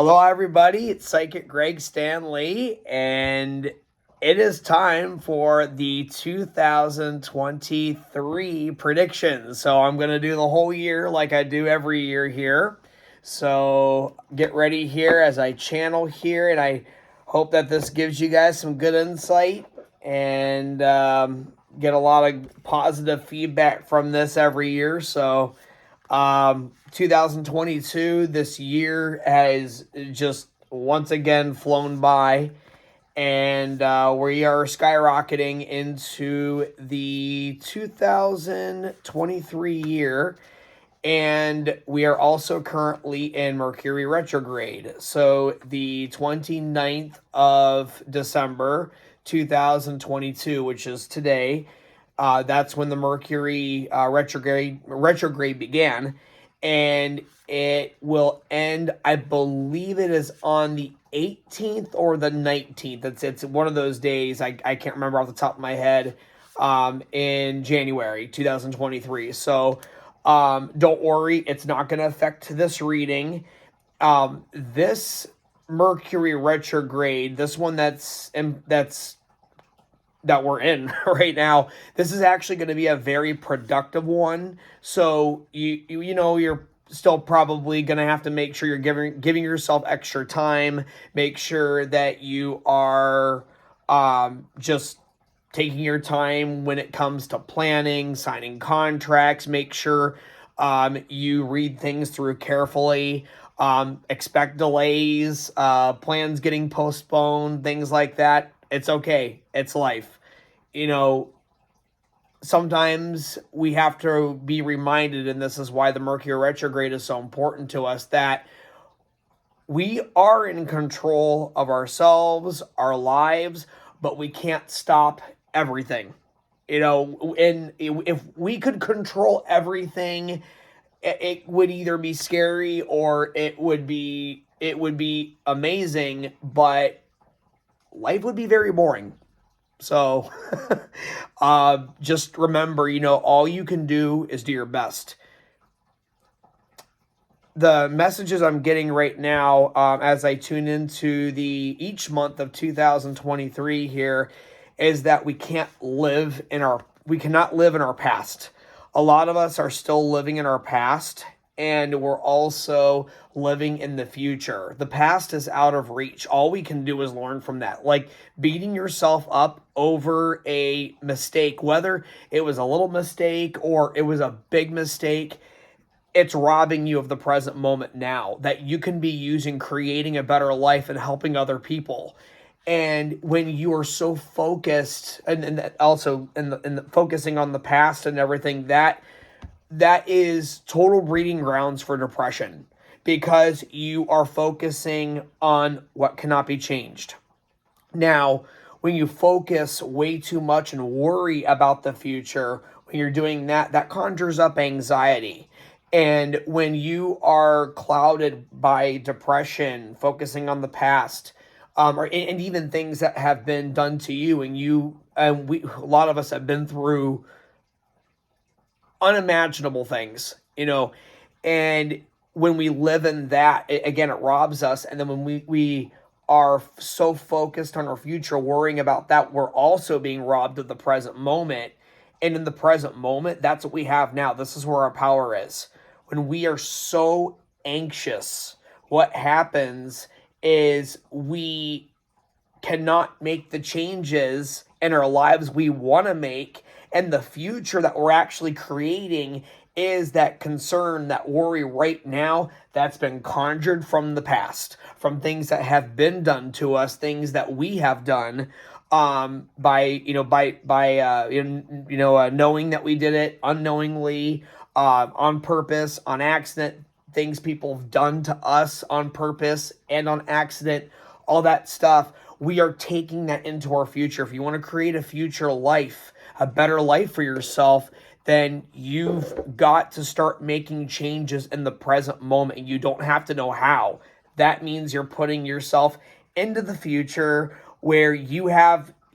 Hello, everybody. It's Psychic Greg Stanley, and it is time for the 2023 predictions. So I'm going to do the whole year like I do every year here. So get ready here as I channel here, and I hope that this gives you guys some good insight and get a lot of positive feedback from this every year. So 2022, this year has just once again flown by, and we are skyrocketing into the 2023 year, and we are also currently in Mercury retrograde. So the 29th of December 2022, which is today, that's when the Mercury retrograde began, and it will end. I believe it is on the 18th or the 19th. It's one of those days. I can't remember off the top of my head. In January 2023. So don't worry, it's not going to affect this reading. This Mercury retrograde, this one that we're in right now, this is actually going to be a very productive one. So you're still probably going to have to make sure you're giving yourself extra time. Make sure that you are just taking your time when it comes to planning, signing contracts. Make sure you read things through carefully. Expect delays, plans getting postponed, things like that. It's okay. It's life. Sometimes we have to be reminded, and this is why the Mercury retrograde is so important to us, that we are in control of ourselves, our lives, but we can't stop everything. And if we could control everything, it would either be scary or it would be amazing, but life would be very boring. So just remember, all you can do is do your best. The messages I'm getting right now, as I tune into each month of 2023 here, is that we cannot live in our past. A lot of us are still living in our past, and we're also living in the future. The past is out of reach. All we can do is learn from that. Like beating yourself up over a mistake, whether it was a little mistake or it was a big mistake, it's robbing you of the present moment now that you can be using, creating a better life and helping other people. And when you are so focused, and also in focusing on the past and everything, that is total breeding grounds for depression, because you are focusing on what cannot be changed. Now, when you focus way too much and worry about the future, when you're doing that, that conjures up anxiety. And when you are clouded by depression, focusing on the past, and even things that have been done to you, and a lot of us have been through unimaginable things, and when we live in that, again, it robs us. And then when we are so focused on our future, worrying about that, we're also being robbed of the present moment. And in the present moment, that's what we have now. This is where our power is. When we are so anxious, what happens is we cannot make the changes in our lives we want to make, and the future that we're actually creating is that concern, that worry right now that's been conjured from the past, from things that have been done to us, things that we have done, by knowing that we did it unknowingly, on purpose, on accident, things people have done to us on purpose and on accident, all that stuff. We are taking that into our future. If you want to create a future life, a better life for yourself, then you've got to start making changes in the present moment. You don't have to know how. That means you're putting yourself into the future where you're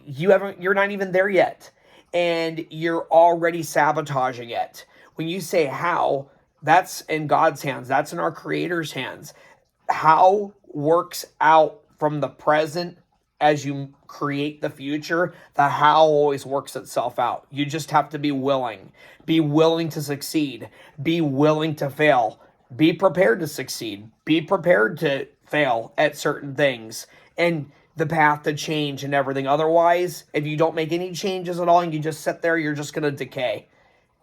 not even there yet, and you're already sabotaging it. When you say how, that's in God's hands. That's in our Creator's hands. How works out from the present as you create the future. The how always works itself out. You just have to be willing. Be willing to succeed. Be willing to fail. Be prepared to succeed. Be prepared to fail at certain things. And the path to change and everything. Otherwise, if you don't make any changes at all and you just sit there, you're just going to decay.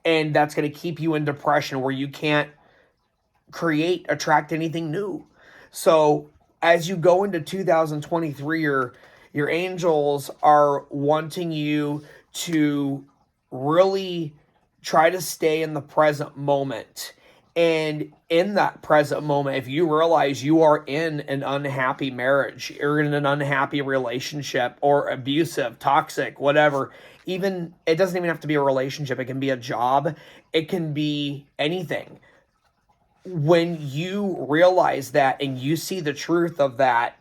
And that's going to keep you in depression where you can't attract anything new. So as you go into 2023, your angels are wanting you to really try to stay in the present moment. And in that present moment, if you realize you are in an unhappy marriage, you're in an unhappy relationship, or abusive, toxic, whatever, even, it doesn't even have to be a relationship. It can be a job. It can be anything. When you realize that and you see the truth of that,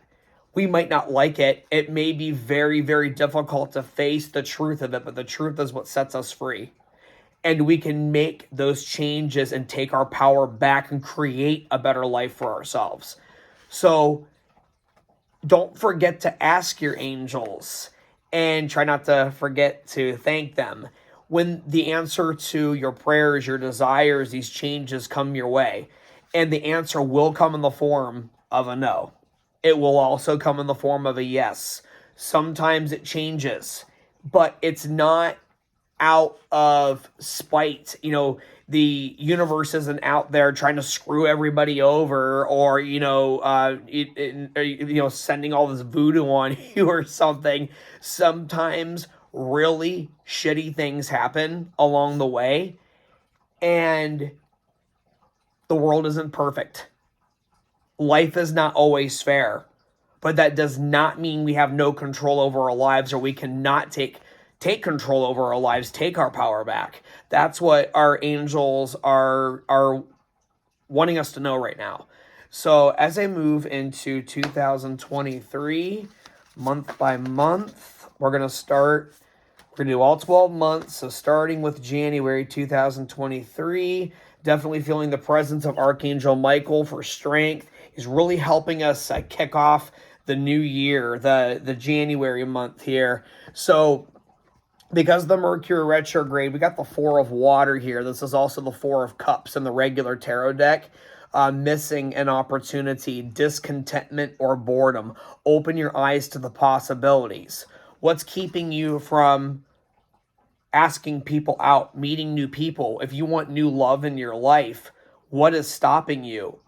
we might not like it. It may be very, very difficult to face the truth of it, but the truth is what sets us free. And we can make those changes and take our power back and create a better life for ourselves. So don't forget to ask your angels, and try not to forget to thank them when the answer to your prayers, your desires, these changes come your way. And the answer will come in the form of a no. It will also come in the form of a yes. Sometimes it changes, but it's not out of spite. The universe isn't out there trying to screw everybody over, or sending all this voodoo on you or something. Sometimes really shitty things happen along the way, and the world isn't perfect. Life is not always fair, but that does not mean we have no control over our lives, or we cannot take control over our lives, take our power back. That's what our angels are wanting us to know right now. So as I move into 2023, month by month, we're going to do all 12 months. So starting with January 2023, definitely feeling the presence of Archangel Michael for strength. He's really helping us kick off the new year, the January month here. So because the Mercury retrograde, we got the Four of Water here. This is also the Four of Cups in the regular tarot deck. Missing an opportunity, discontentment, or boredom. Open your eyes to the possibilities. What's keeping you from asking people out, meeting new people? If you want new love in your life, what is stopping you?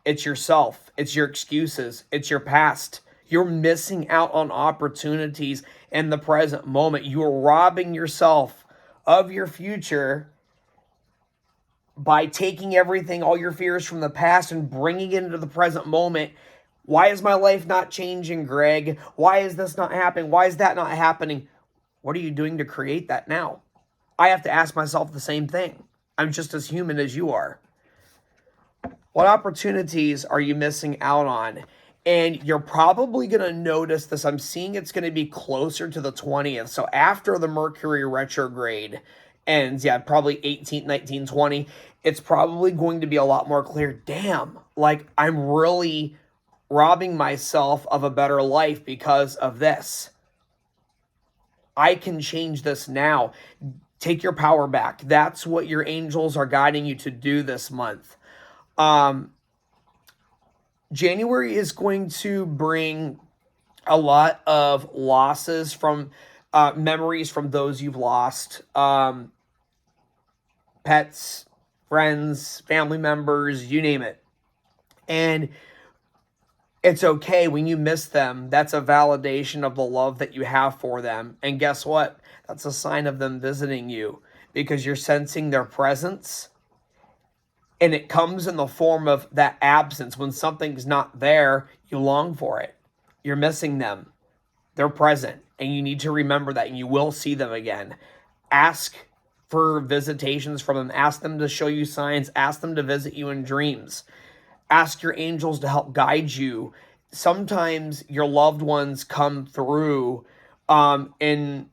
It's yourself. It's your excuses. It's your past. You're missing out on opportunities in the present moment. You are robbing yourself of your future by taking everything, all your fears from the past, and bringing it into the present moment. Why is my life not changing, Greg? Why is this not happening? Why is that not happening? What are you doing to create that now? I have to ask myself the same thing. I'm just as human as you are. What opportunities are you missing out on? And you're probably going to notice this. I'm seeing it's going to be closer to the 20th. So after the Mercury retrograde ends, probably 18th, 19th, 20, it's probably going to be a lot more clear. Damn, I'm really robbing myself of a better life because of this. I can change this now. Take your power back. That's what your angels are guiding you to do this month. January is going to bring a lot of losses from memories from those you've lost. Pets, friends, family members, you name it. And it's okay when you miss them. That's a validation of the love that you have for them. And guess what? That's a sign of them visiting you, because you're sensing their presence. And it comes in the form of that absence. When something's not there, you long for it. You're missing them. They're present. And you need to remember that. And you will see them again. Ask for visitations from them. Ask them to show you signs. Ask them to visit you in dreams. Ask your angels to help guide you. Sometimes your loved ones come through in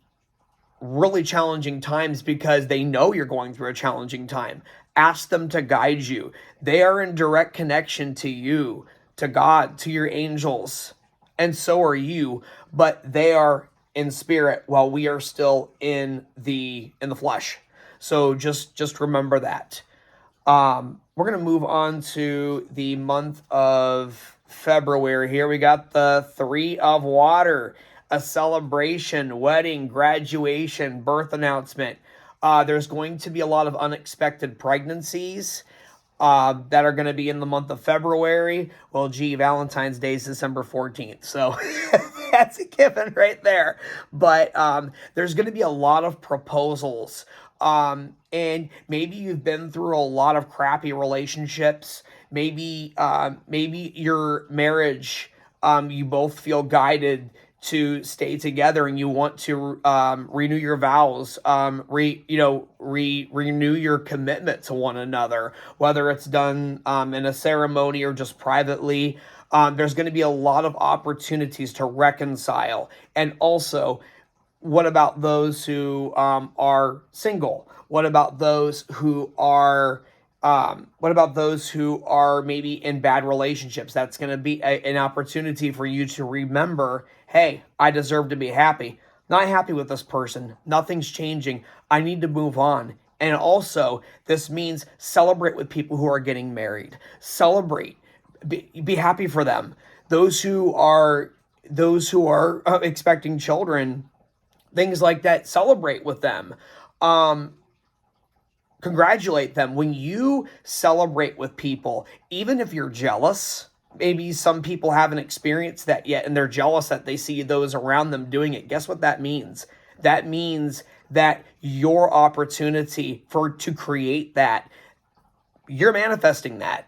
really challenging times because they know you're going through a challenging time. Ask them to guide you. They are in direct connection to you. to God, to your angels, and so are you, but they are in spirit while we are still in the flesh. So just remember that. We're going to move on to the month of February here. We got the Three of Water, a celebration, wedding, graduation, birth announcement. There's going to be a lot of unexpected pregnancies that are going to be in the month of February. Well, gee, Valentine's Day is December 14th. So that's a given right there. But there's going to be a lot of proposals. And maybe you've been through a lot of crappy relationships. Maybe your marriage, you both feel guided to stay together, and you want to renew your vows, renew your commitment to one another, whether it's done in a ceremony or just privately. There's going to be a lot of opportunities to reconcile. And also, what about those who are single? What about those who are maybe in bad relationships? That's going to be an opportunity for you to remember, hey, I deserve to be happy. Not happy with this person. Nothing's changing. I need to move on. And also, this means celebrate with people who are getting married. Celebrate. Be happy for them. Those who are expecting children, things like that, celebrate with them. Congratulate them. When you celebrate with people, even if you're jealous, maybe some people haven't experienced that yet and they're jealous that they see those around them doing it. Guess what that means? That means that your opportunity to create that, you're manifesting that.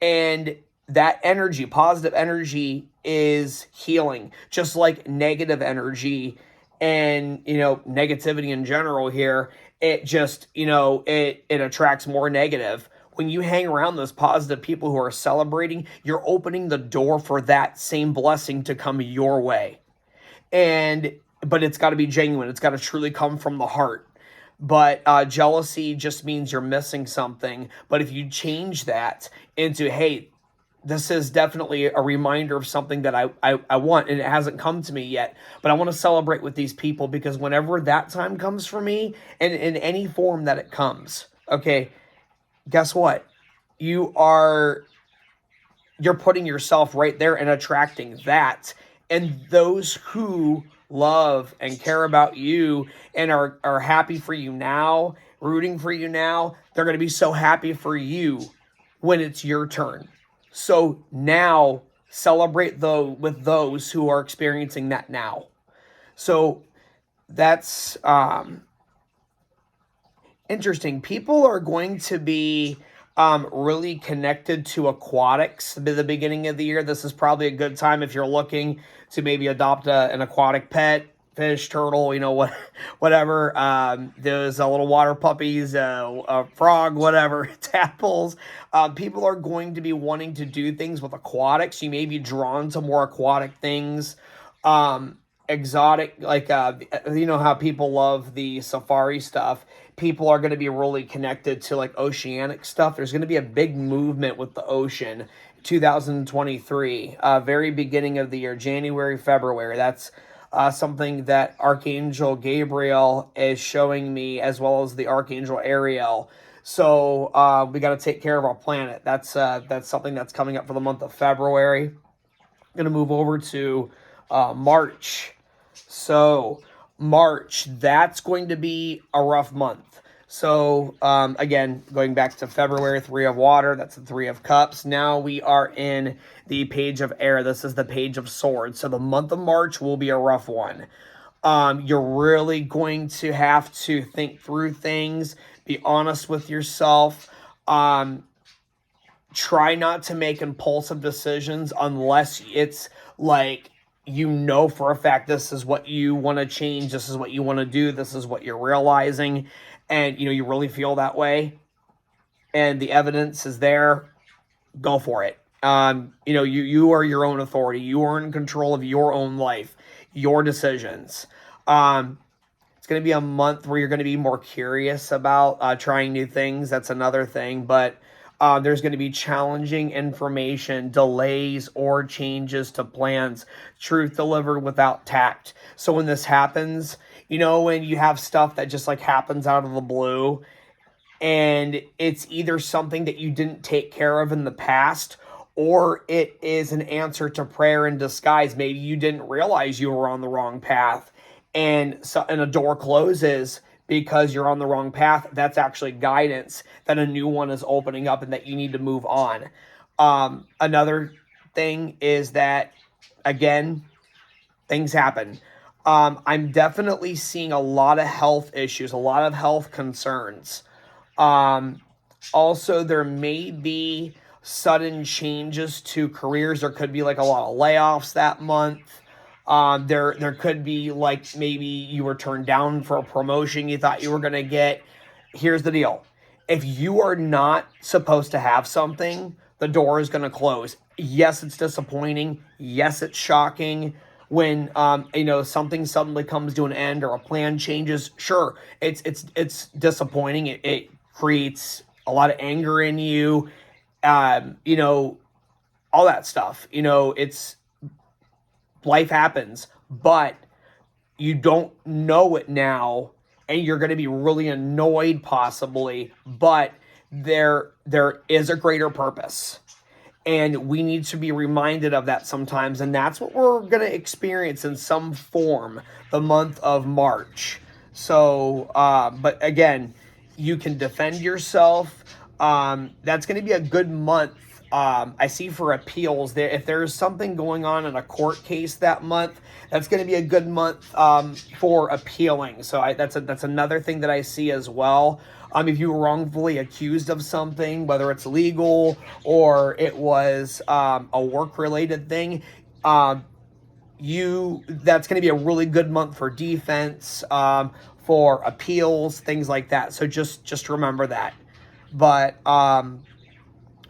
And that energy, positive energy, is healing. Just like negative energy and, negativity in general here, it just, it attracts more negative. When you hang around those positive people who are celebrating, you're opening the door for that same blessing to come your way. But it's got to be genuine. It's got to truly come from the heart. But jealousy just means you're missing something. But if you change that into, hey, this is definitely a reminder of something that I want, and it hasn't come to me yet, but I want to celebrate with these people, because whenever that time comes for me, and in any form that it comes, okay, guess what? You're putting yourself right there and attracting that. And those who love and care about you and are happy for you now, rooting for you now, they're going to be so happy for you when it's your turn. So now celebrate with those who are experiencing that now. So that's interesting. People are going to be really connected to aquatics at the beginning of the year. This is probably a good time if you're looking to maybe adopt an aquatic pet, fish, turtle, whatever. There's little water puppies, a frog, whatever, tadpoles. People are going to be wanting to do things with aquatics. You may be drawn to more aquatic things. Exotic, like, how people love the safari stuff. People are going to be really connected to like oceanic stuff. There's going to be a big movement with the ocean. 2023, very beginning of the year, January, February. That's something that Archangel Gabriel is showing me, as well as the Archangel Ariel. So we got to take care of our planet. That's something that's coming up for the month of February. I'm going to move over to March. So March, that's going to be a rough month. So again, going back to February, Three of Water, that's the Three of Cups. Now we are in the Page of Air. This is the Page of Swords. So the month of March will be a rough one. You're really going to have to think through things, be honest with yourself. Try not to make impulsive decisions unless it's like, for a fact, this is what you want to change, this is what you want to do, this is what you're realizing, and you really feel that way, and the evidence is there. Go for it. You are your own authority. You are in control of your own life, your decisions. It's going to be a month where you're going to be more curious about trying new things. That's another thing. But There's going to be challenging information, delays, or changes to plans, truth delivered without tact. So when this happens, when you have stuff that just like happens out of the blue, and it's either something that you didn't take care of in the past, or it is an answer to prayer in disguise. Maybe you didn't realize you were on the wrong path, and a door closes because you're on the wrong path. That's actually guidance that a new one is opening up and that you need to move on. Another thing is that, again, things happen. I'm definitely seeing a lot of health issues, a lot of health concerns. Also, there may be sudden changes to careers. There could be like a lot of layoffs that month. There could be like maybe you were turned down for a promotion you thought you were going to get. Here's the deal. If you are not supposed to have something, the door is going to close. Yes, it's disappointing. Yes, it's shocking when something suddenly comes to an end or a plan changes. Sure, it's disappointing. It creates a lot of anger in you. All that stuff. It's life happens, but you don't know it now, and you're going to be really annoyed possibly, but there is a greater purpose. And we need to be reminded of that sometimes. And that's what we're going to experience in some form the month of March. So, but again, you can defend yourself. That's going to be a good month. I see for appeals there. If there's something going on in a court case that month, that's going to be a good month for appealing. So that's another thing that I see as well. If you were wrongfully accused of something, whether it's legal or it was a work-related thing, that's going to be a really good month for defense, for appeals, things like that. So just remember that. But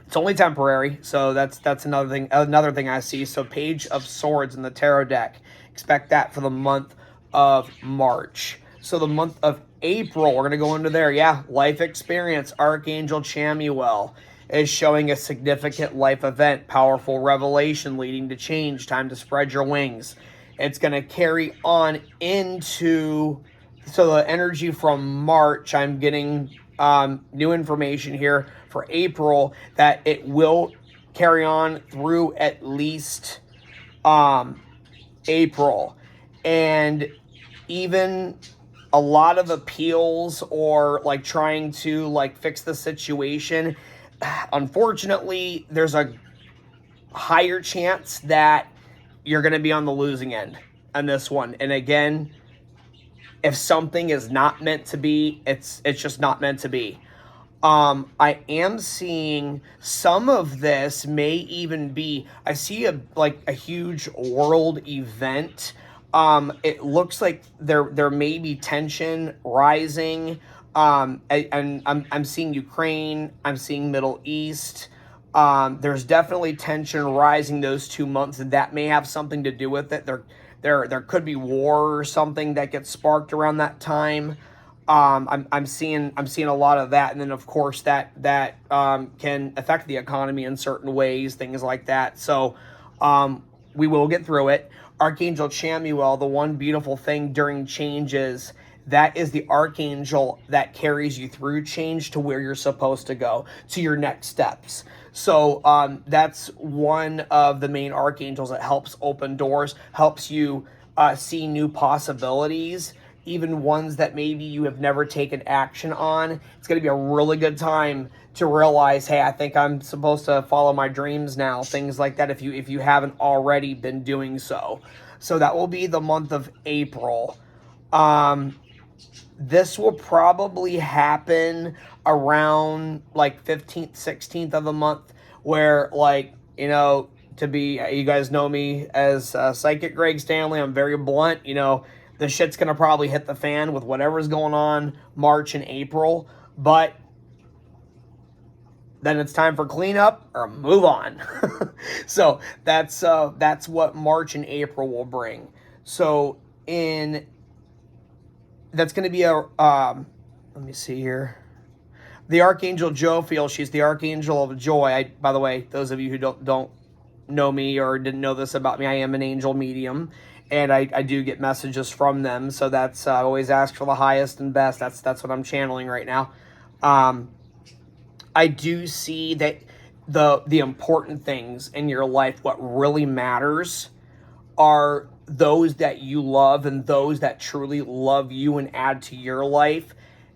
it's only temporary, so that's another thing I see. So Page of Swords in the tarot deck. Expect that for the month of March. So the month of April, we're going to go into there. Yeah, life experience. Archangel Chamuel is showing a significant life event, powerful revelation leading to change, time to spread your wings. It's going to carry on into, so the energy from March, I'm getting new information here for April that it will carry on through at least April. And even a lot of appeals or like trying to like fix the situation, unfortunately, there's a higher chance that you're going to be on the losing end on this one. And again, if something is not meant to be, it's just not meant to be. I am seeing some of this may even be, I see a huge world event. It looks like there may be tension rising. And I'm seeing Ukraine, I'm seeing Middle East. There's definitely tension rising those 2 months, and that may have something to do with it. There could be war or something that gets sparked around that time. I'm seeing a lot of that, and then of course that can affect the economy in certain ways, things like that. So we will get through it. Archangel Chamuel, the one beautiful thing during changes, that is the archangel that carries you through change to where you're supposed to go, to your next steps. So that's one of the main archangels that helps open doors, helps you see new possibilities, even ones that maybe you have never taken action on. It's going to be a really good time to realize, hey, I think I'm supposed to follow my dreams now, things like that, if you haven't already been doing so. So that will be the month of April. This will probably happen around like 15th, 16th of the month, where you guys know me as Psychic Greg Stanley. I'm very blunt. The shit's going to probably hit the fan with whatever's going on March and April, but then it's time for cleanup or move on. So that's what March and April will bring. So that's going to be let me see here. The Archangel Jophiel, she's the Archangel of Joy. By the way, those of you who don't know me or didn't know this about me, I am an angel medium, and I do get messages from them. So that's I always ask for the highest and best. That's what I'm channeling right now. I do see that the important things in your life, what really matters, are those that you love and those that truly love you and add to your life.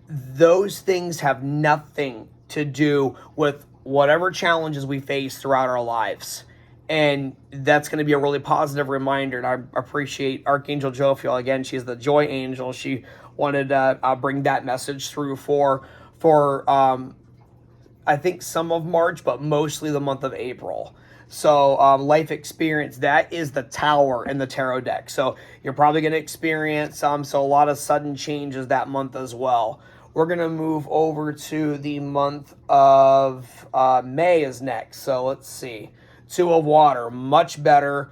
Those things have nothing to do with whatever challenges we face throughout our lives. And that's going to be a really positive reminder. And I appreciate Archangel Jophiel. Again, she's the joy angel. She wanted to bring that message through for I think some of March, but mostly the month of April. So life experience, that is the Tower in the tarot deck. So you're probably going to experience so a lot of sudden changes that month as well. We're going to move over to the month of May is next. So let's see. Two of Water, much better.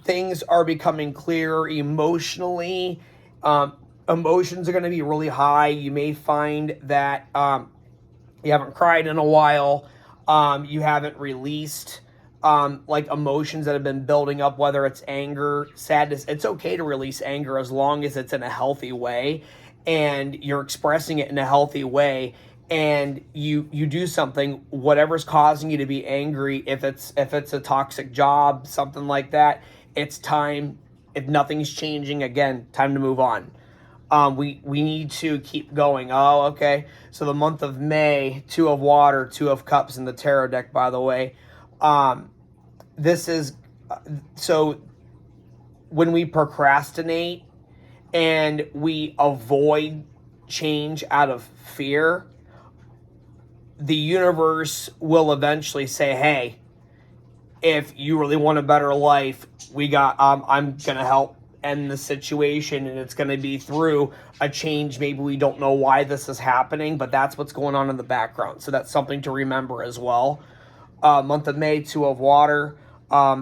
Things are becoming clearer emotionally. Emotions are going to be really high. You may find that you haven't cried in a while. You haven't released like emotions that have been building up, whether it's anger, sadness. It's okay to release anger as long as it's in a healthy way and you're expressing it in a healthy way, and you do something, whatever's causing you to be angry. If it's a toxic job, something like that, it's time. If nothing's changing, again, time to move on. We need to keep going. Oh, okay. So the month of May, Two of Water, Two of Cups in the tarot deck, by the way. This is, so when we procrastinate and we avoid change out of fear, the universe will eventually say, hey, if you really want a better life, I'm going to help end the situation, and it's going to be through a change. Maybe we don't know why this is happening, but that's what's going on in the background. So that's something to remember as well. Month of May, Two of Water.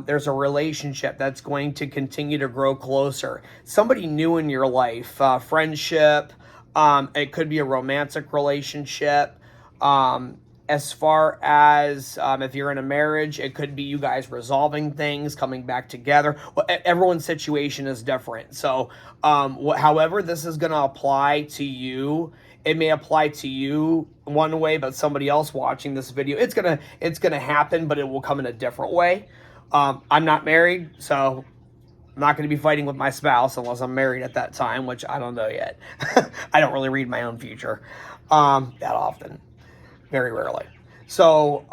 There's a relationship that's going to continue to grow closer. Somebody new in your life, friendship. It could be a romantic relationship. As far as if you're in a marriage, it could be you guys resolving things, coming back together. Well, everyone's situation is different. So however this is going to apply to you, it may apply to you one way, but somebody else watching this video, it's gonna happen, but it will come in a different way. I'm not married, so I'm not going to be fighting with my spouse unless I'm married at that time, which I don't know yet. I don't really read my own future that often. Very rarely. So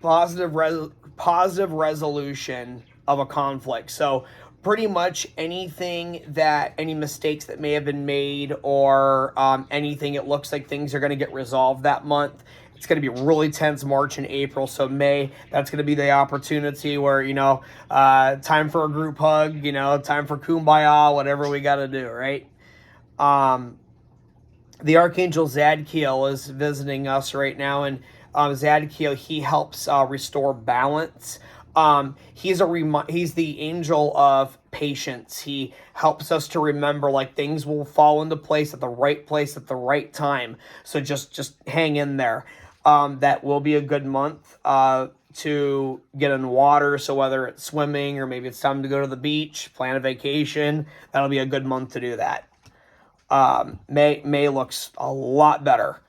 positive resolution of a conflict. So pretty much any mistakes that may have been made, or anything, it looks like things are going to get resolved that month. It's going to be really tense March and April. So May, that's going to be the opportunity where, time for a group hug, time for kumbaya, whatever we got to do, right? The Archangel Zadkiel is visiting us right now, and Zadkiel, he helps restore balance. He's the angel of patience. He helps us to remember, like, things will fall into place at the right time. So just hang in there. That will be a good month to get in water. So whether it's swimming or maybe it's time to go to the beach, plan a vacation, that'll be a good month to do that. May looks a lot better.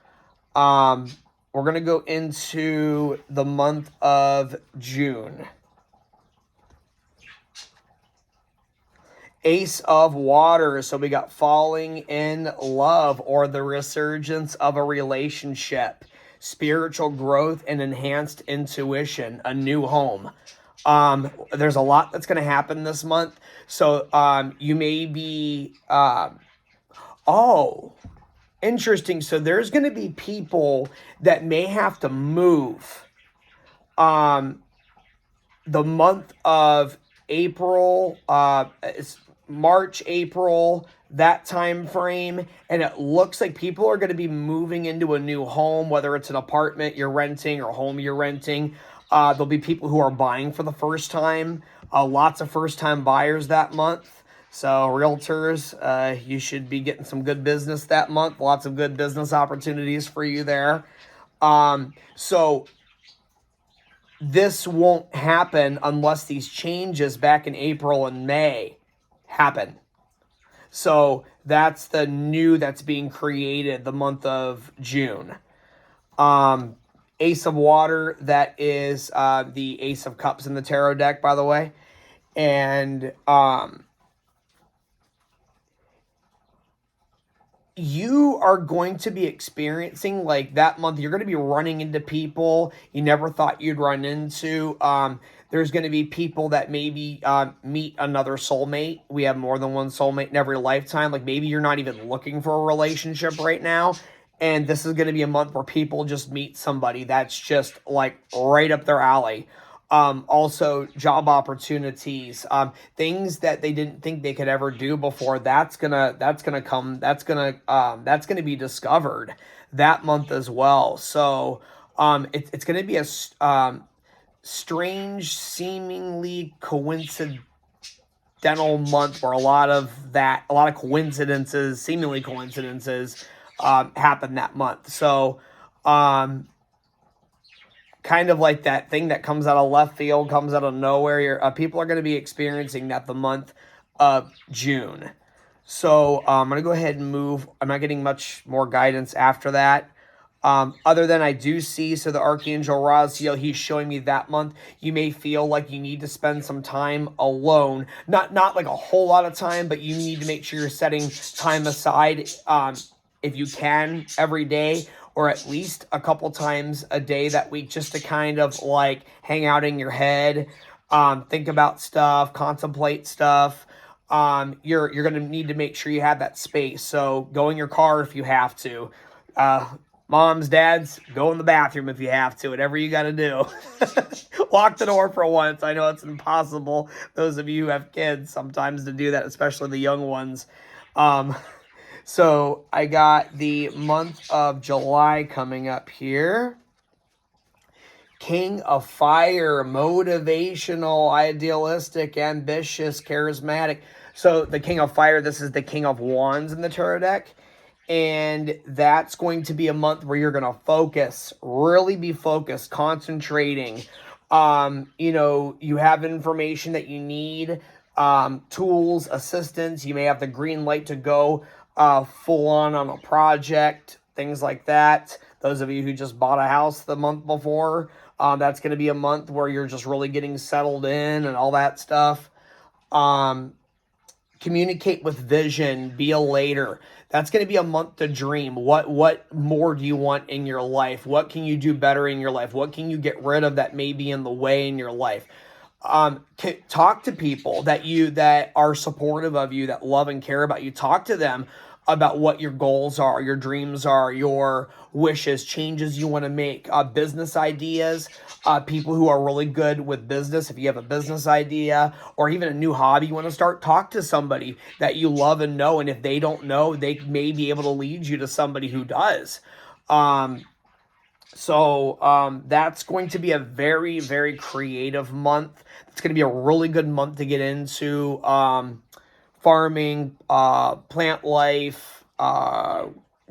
We're going to go into the month of June. Ace of Water. So we got falling in love, or the resurgence of a relationship, spiritual growth and enhanced intuition, a new home. There's a lot that's going to happen this month. So you may be... interesting. So there's going to be people that may have to move. The month of April, it's March, April, that time frame, and it looks like people are going to be moving into a new home, whether it's an apartment you're renting or a home you're renting. There'll be people who are buying for the first time. Lots of first-time buyers that month. So realtors, you should be getting some good business that month. Lots of good business opportunities for you there. So this won't happen unless these changes back in April and May happen. So that's the new that's being created the month of June. Ace of Water, that is the Ace of Cups in the tarot deck, by the way. And you are going to be experiencing, like, that month, you're going to be running into people you never thought you'd run into. There's going to be people that maybe meet another soulmate. We have more than one soulmate in every lifetime. Like, maybe you're not even looking for a relationship right now, and this is going to be a month where people just meet somebody that's just, like, right up their alley. Also job opportunities, things that they didn't think they could ever do before. That's gonna be discovered that month as well. So it's gonna be a strange, seemingly coincidental month where a lot of coincidences, seemingly coincidences, happen that month. So kind of like that thing that comes out of left field, comes out of nowhere. People are going to be experiencing that the month of June. So I'm going to go ahead and move. I'm not getting much more guidance after that. Other than I do see, so the Archangel Raziel, he's showing me that month, you may feel like you need to spend some time alone. Not like a whole lot of time, but you need to make sure you're setting time aside, if you can, every day, or at least a couple times a day that week, just to kind of like hang out in your head, think about stuff, contemplate stuff. You're going to need to make sure you have that space. So go in your car if you have to. Moms, dads, go in the bathroom if you have to, whatever you got to do. Lock the door for once. I know it's impossible, those of you who have kids, sometimes to do that, especially the young ones. So I got the month of July coming up here. King of Fire, motivational, idealistic, ambitious, charismatic. So the King of Fire, this is the King of Wands in the tarot deck. And that's going to be a month where you're going to focus, really be focused, concentrating. You have information that you need, tools, assistance. You may have the green light to go full on a project, things like that. Those of you who just bought a house the month before, that's going to be a month where you're just really getting settled in and all that stuff. Communicate with vision, be a later. That's going to be a month to dream. What more do you want in your life? What can you do better in your life? What can you get rid of that may be in the way in your life? Talk to people that are supportive of you, that love and care about you. Talk to them about what your goals are, your dreams are, your wishes, changes you want to make, business ideas, people who are really good with business. If you have a business idea or even a new hobby you want to start, talk to somebody that you love and know. And if they don't know, they may be able to lead you to somebody who does. So that's going to be a very, very creative month. It's going to be a really good month to get into farming, plant life,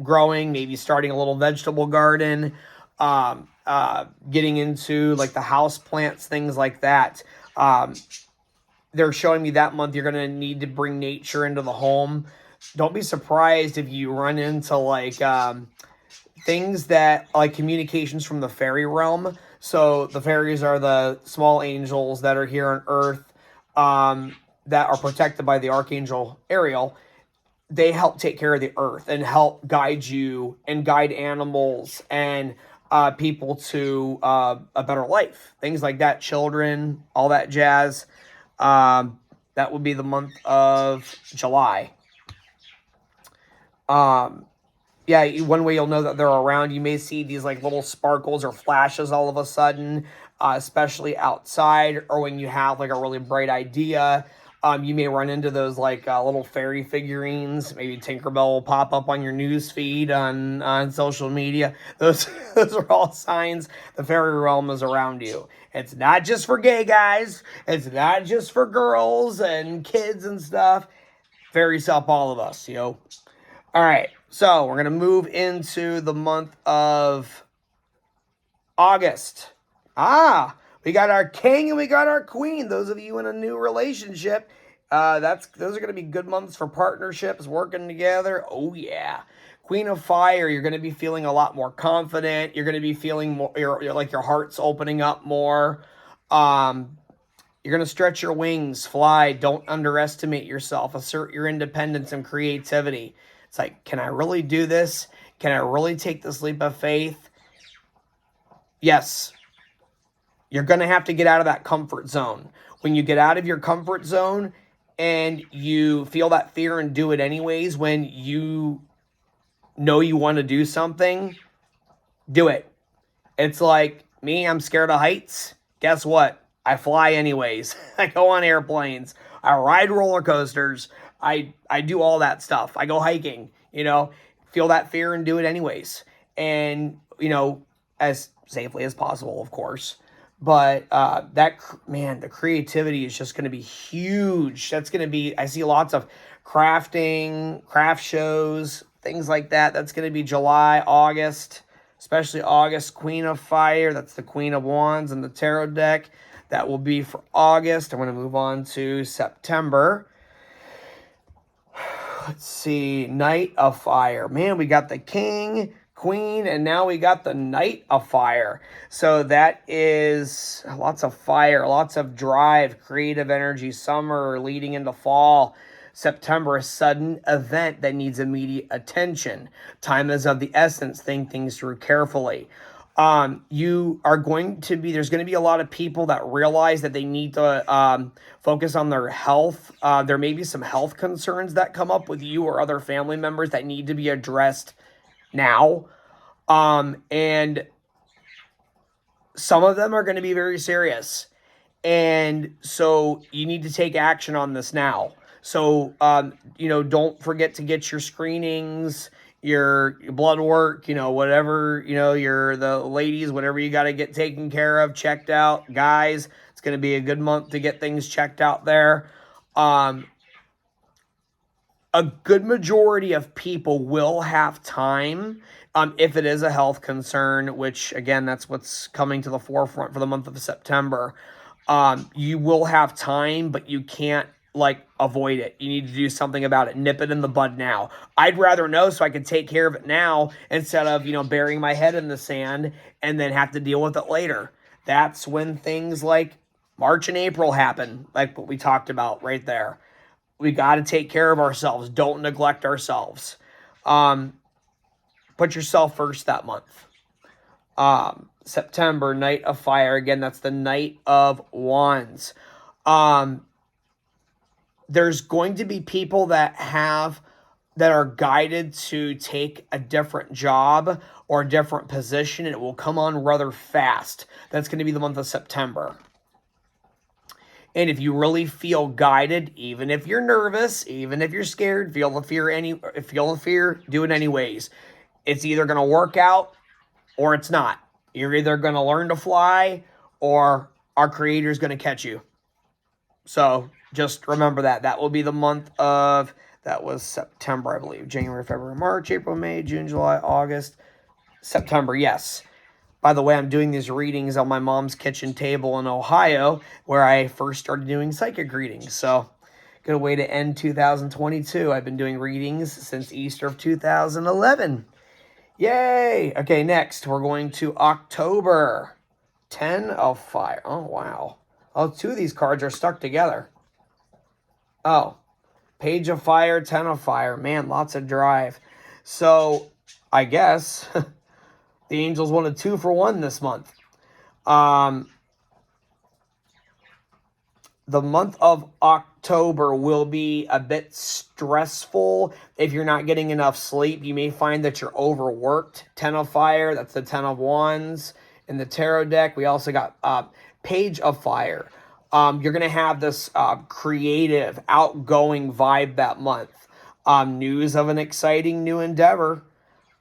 growing, maybe starting a little vegetable garden, getting into like the house plants, things like that. They're showing me that month you're going to need to bring nature into the home. Don't be surprised if you run into like things that like communications from the fairy realm. So the fairies are the small angels that are here on Earth, that are protected by the Archangel Ariel. They help take care of the earth and help guide you and guide animals and people to a better life. Things like that, children, all that jazz. That would be the month of July. Yeah, one way you'll know that they're around, you may see these like little sparkles or flashes all of a sudden, especially outside, or when you have like a really bright idea. You may run into those like little fairy figurines. Maybe Tinkerbell will pop up on your news feed on social media. Those are all signs the fairy realm is around you. It's not just for gay guys. It's not just for girls and kids and stuff. Very self, all of us, All right, so we're going to move into the month of August. We got our king and we got our queen. Those of you in a new relationship, those are going to be good months for partnerships, working together. Oh yeah. Queen of Fire, you're going to be feeling a lot more confident. You're going to be feeling more, you're like your heart's opening up more. You're going to stretch your wings, fly. Don't underestimate yourself. Assert your independence and creativity. It's like, can I really do this? Can I really take this leap of faith? Yes. You're going to have to get out of that comfort zone. When you get out of your comfort zone and you feel that fear and do it anyways, when you know you want to do something, do it. It's like me, I'm scared of heights. Guess what? I fly anyways. I go on airplanes. I ride roller coasters. I do all that stuff. I go hiking, feel that fear and do it anyways. And, as safely as possible, of course. But the creativity is just going to be huge. That's going to be, I see lots of crafting, craft shows, things like that. That's going to be July, August, especially August. Queen of Fire, that's the Queen of Wands in the tarot deck. That will be for August. I'm going to move on to September. Let's see, Knight of Fire. Man, we got the King, Queen, and now we got the Knight of Fire. So that is lots of fire, lots of drive, creative energy, summer leading into fall. September, a sudden event that needs immediate attention. Time is of the essence. Think things through carefully. There's going to be a lot of people that realize that they need to focus on their health. There may be some health concerns that come up with you or other family members that need to be addressed now. And some of them are going to be very serious. And so you need to take action on this now. So, don't forget to get your screenings, your blood work, whatever, the ladies, whatever you got to get taken care of, checked out. Guys, it's going to be a good month to get things checked out there. A good majority of people will have time, if it is a health concern, which, again, that's what's coming to the forefront for the month of September. You will have time, but you can't, avoid it. You need to do something about it. Nip it in the bud now. I'd rather know so I can take care of it now instead of, burying my head in the sand and then have to deal with it later. That's when things like March and April happen, like what we talked about right there. We got to take care of ourselves. Don't neglect ourselves. Put yourself first that month. September, Knight of Fire. Again, that's the Knight of Wands. There's going to be people that are guided to take a different job or a different position, and it will come on rather fast. That's going to be the month of September. And if you really feel guided, even if you're nervous, even if you're scared, feel the fear, do it anyways. It's either going to work out or it's not. You're either going to learn to fly or our Creator is going to catch you. So just remember that. That will be the month of, that was September, I believe. January, February, March, April, May, June, July, August, September, yes. By the way, I'm doing these readings on my mom's kitchen table in Ohio, where I first started doing psychic readings. So, good way to end 2022. I've been doing readings since Easter of 2011. Yay! Okay, next, we're going to October. 10 of Fire. Oh, wow. Oh, two of these cards are stuck together. Oh, Page of Fire, 10 of Fire. Man, lots of drive. So, I guess the Angels wanted 2 for 1 this month. The month of October will be a bit stressful if you're not getting enough sleep. You may find that you're overworked. 10 of Fire, that's the 10 of Wands. In the tarot deck, we also got Page of Fire. You're going to have this creative, outgoing vibe that month. News of an exciting new endeavor.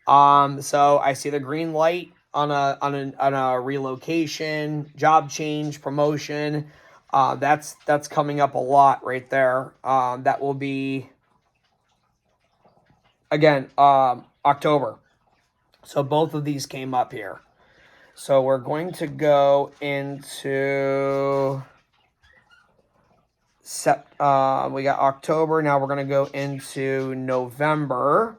So I see the green light on a relocation, job change, promotion. That's coming up a lot right there. That will be again, October. So both of these came up here. So we're going to go into we got October. Now we're going to go into November.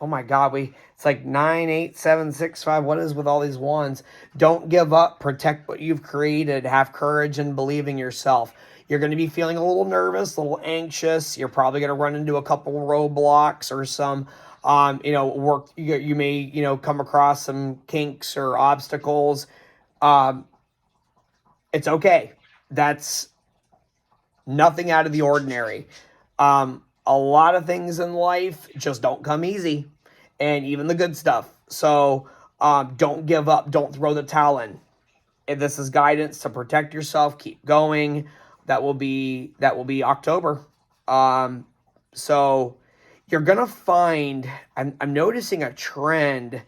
Oh my God, it's like 9, 8, 7, 6, 5. What is with all these ones? Don't give up. Protect what you've created. Have courage and believe in yourself. You're going to be feeling a little nervous, a little anxious. You're probably going to run into a couple roadblocks or some, work. You may, come across some kinks or obstacles. It's okay. That's nothing out of the ordinary. A lot of things in life just don't come easy, and even the good stuff. So don't give up. Don't throw the towel in. If this is guidance to protect yourself, keep going. That will be October. So you're gonna find. I'm noticing a trend.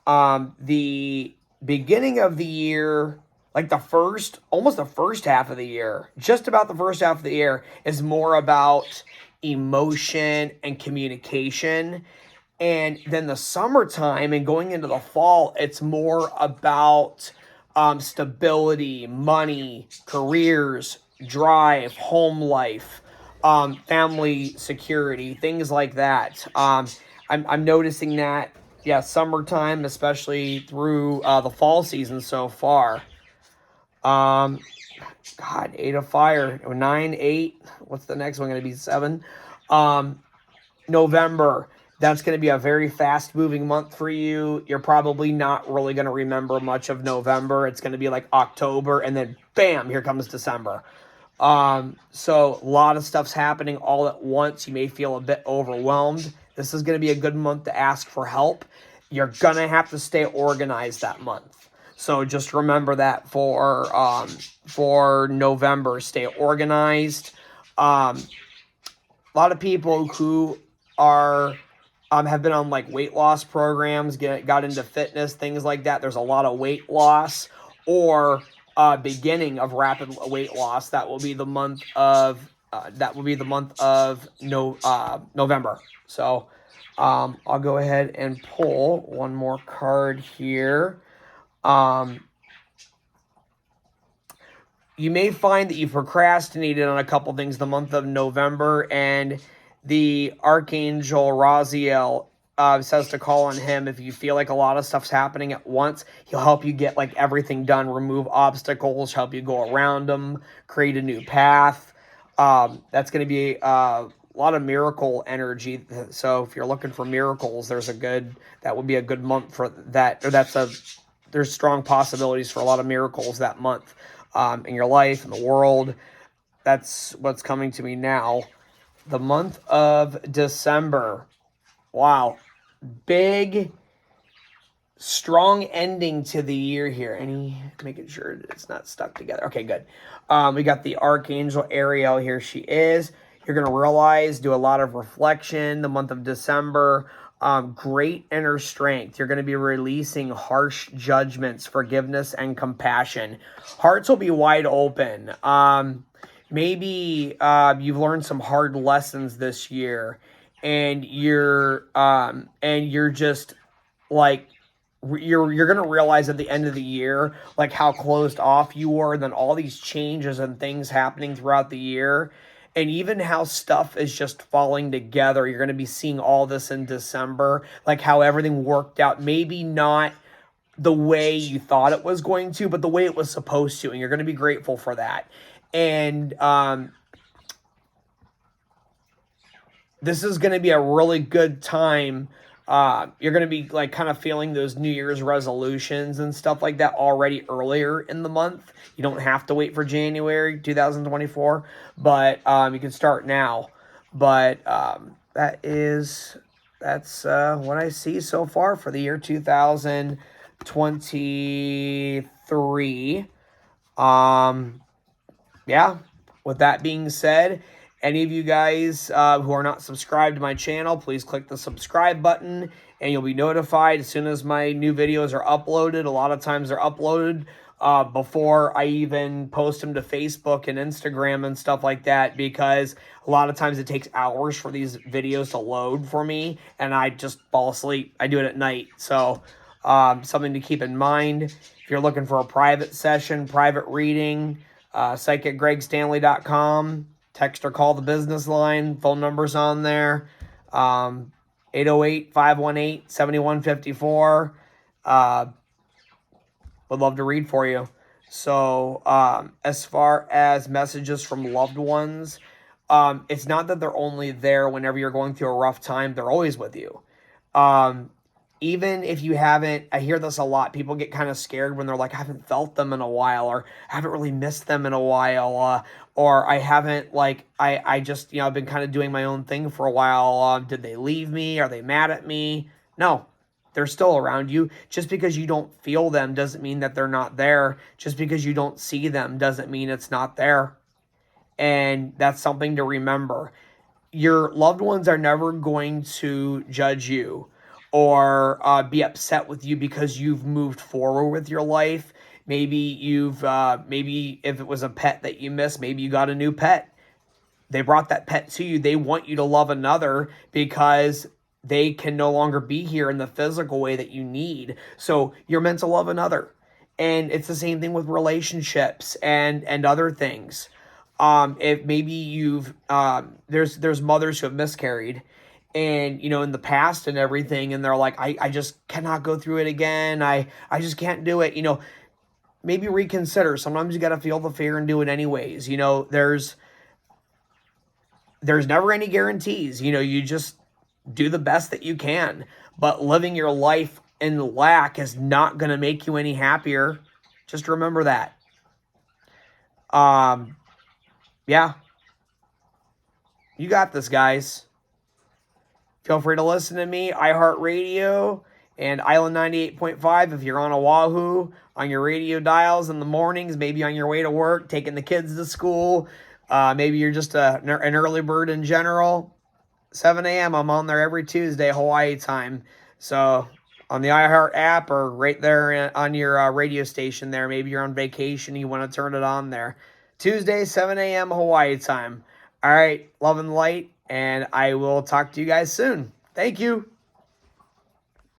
The beginning of the year, like almost the first half of the year, just about the first half of the year is more about emotion and communication. And then the summertime and going into the fall, it's more about stability, money, careers, drive, home life, family security, things like that. I'm noticing that, yeah, summertime, especially through the fall season so far. God, 8 of fire, 9, 8. What's the next one going to be? 7. November. That's going to be a very fast-moving month for you. You're probably not really going to remember much of November. It's going to be like October, and then bam, here comes December. So a lot of stuff's happening all at once. You may feel a bit overwhelmed. This is going to be a good month to ask for help. You're going to have to stay organized that month. So just remember that for November, stay organized. A lot of people who are have been on like weight loss programs, got into fitness, things like that. There's a lot of weight loss or beginning of rapid weight loss. That will be the month of November. So I'll go ahead and pull one more card here. You may find that you procrastinated on a couple things the month of November, and the Archangel Raziel says to call on him if you feel like a lot of stuff's happening at once. He'll help you get like everything done, remove obstacles, help you go around them, create a new path. That's going to be a lot of miracle energy. So if you're looking for miracles, that would be a good month for that. Or there's strong possibilities for a lot of miracles that month in your life, in the world. That's what's coming to me now. The month of December. Wow. Big, strong ending to the year here. Making sure it's not stuck together. Okay, good. We got the Archangel Ariel. Here she is. You're going to realize, do a lot of reflection the month of December. Great inner strength. You're going to be releasing harsh judgments, forgiveness, and compassion. Hearts will be wide open. Maybe you've learned some hard lessons this year, and you're just like you're gonna realize at the end of the year like how closed off you were, and then all these changes and things happening throughout the year. And even how stuff is just falling together. You're going to be seeing all this in December, like how everything worked out. Maybe not the way you thought it was going to, but the way it was supposed to. And you're going to be grateful for that. And this is going to be a really good time. You're going to be like kind of feeling those New Year's resolutions and stuff like that already earlier in the month. You don't have to wait for January 2024, but you can start now. But that's what I see so far for the year 2023. Yeah, with that being said, any of you guys who are not subscribed to my channel, please click the subscribe button and you'll be notified as soon as my new videos are uploaded. A lot of times they're uploaded before I even post them to Facebook and Instagram and stuff like that, because a lot of times it takes hours for these videos to load for me, and I just fall asleep. I do it at night. So something to keep in mind. If you're looking for a private session, private reading, psychicgregstanley.com. Text or call the business line. Phone number's on there. 808-518-7154. Would love to read for you. So as far as messages from loved ones, it's not that they're only there whenever you're going through a rough time. They're always with you. Even if you haven't, I hear this a lot. People get kind of scared when they're like, I haven't felt them in a while, or I haven't really missed them in a while, or I haven't, like, I just, I've been kind of doing my own thing for a while. Did they leave me? Are they mad at me? No, they're still around you. Just because you don't feel them doesn't mean that they're not there. Just because you don't see them doesn't mean it's not there. And that's something to remember. Your loved ones are never going to judge you or be upset with you because you've moved forward with your life. Maybe maybe if it was a pet that you missed, maybe you got a new pet. They brought that pet to you. They want you to love another because they can no longer be here in the physical way that you need. So you're meant to love another. And it's the same thing with relationships and other things. If maybe there's mothers who have miscarried, and in the past and everything, and they're like, I just cannot go through it again. I just can't do it. Maybe reconsider. Sometimes you got to feel the fear and do it anyways. There's never any guarantees. You just do the best that you can. But living your life in lack is not going to make you any happier. Just remember that. Yeah. You got this, guys. Feel free to listen to me, iHeartRadio and Island 98.5 if you're on Oahu, on your radio dials in the mornings, maybe on your way to work, taking the kids to school. Maybe you're just an early bird in general. 7 a.m. I'm on there every Tuesday, Hawaii time. So on the iHeart app or right there on your radio station there. Maybe you're on vacation, you want to turn it on there. Tuesday, 7 a.m. Hawaii time. All right, love and light, and I will talk to you guys soon. Thank you.